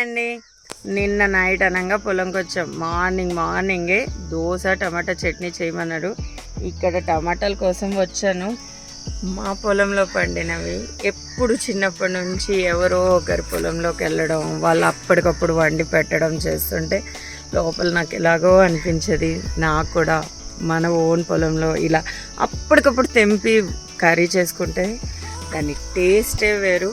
అండి. నిన్న నైట్ అనగా పొలంకి వచ్చాం. మార్నింగే దోశ టమాటా చట్నీ చేయమన్నాడు. ఇక్కడ టమాటాల కోసం వచ్చాను. మా పొలంలో పండినవి. ఎప్పుడు చిన్నప్పటి నుంచి ఎవరో ఒకరి పొలంలోకి వెళ్ళడం, వాళ్ళు అప్పటికప్పుడు వండి పెట్టడం చేస్తుంటే లోపల నాకు ఎలాగో అనిపించేది. నాకు కూడా మన ఓన్ పొలంలో ఇలా అప్పటికప్పుడు తెంపి కర్రీ చేసుకుంటే దాని టేస్టే వేరు.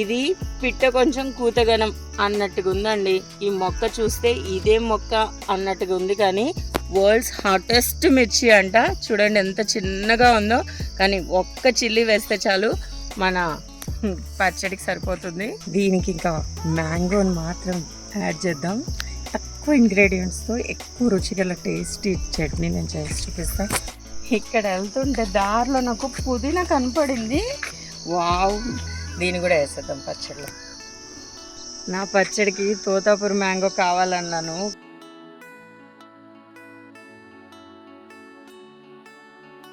ఇది పిట్ట కొంచెం కూతగనం అన్నట్టుగా ఉందండి. ఈ మొక్క చూస్తే ఇదే మొక్క అన్నట్టుగా ఉంది, కానీ వరల్డ్స్ హాటెస్ట్ మిర్చి అంట. చూడండి ఎంత చిన్నగా ఉందో, కానీ ఒక్క చిల్లి వేస్తే చాలు మన పచ్చడికి సరిపోతుంది. దీనికి ఇంకా మ్యాంగోని మాత్రం యాడ్ చేద్దాం. తక్కువ ఇంగ్రీడియంట్స్తో ఎక్కువ రుచిగల టేస్టీ చట్నీ నేను చేసి చూపిస్తాను. ఇక్కడ వెళ్తుంటే దారిలో నాకు పుదీనా కనపడింది. వావ్, దీన్ని కూడా వేసేద్దాం పచ్చడిలో. నా పచ్చడికి తోతాపూర్ మ్యాంగో కావాలన్నాను.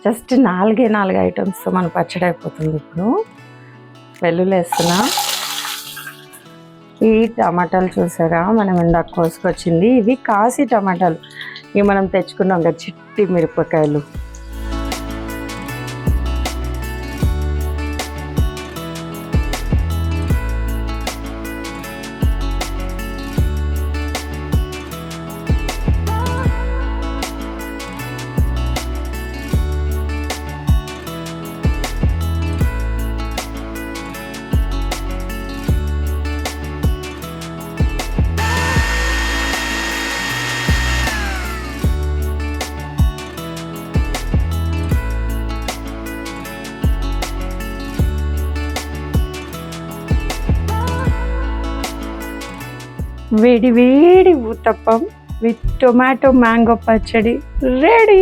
జస్ట్ 4 ఐటమ్స్తో మన పచ్చడి అయిపోతుంది. ఇప్పుడు వెల్లుల్లి వేస్తున్నా. ఈ టమాటాలు చూసారా, మనం ఇందాక కోసుకొచ్చింది. ఇవి కాసి టమాటాలు, ఇవి మనం తెచ్చుకున్నాం కదా చిట్టి మిరపకాయలు. వేడి వేడి ఊతప్పం విత్ టొమాటో మ్యాంగో పచ్చడి రెడీ.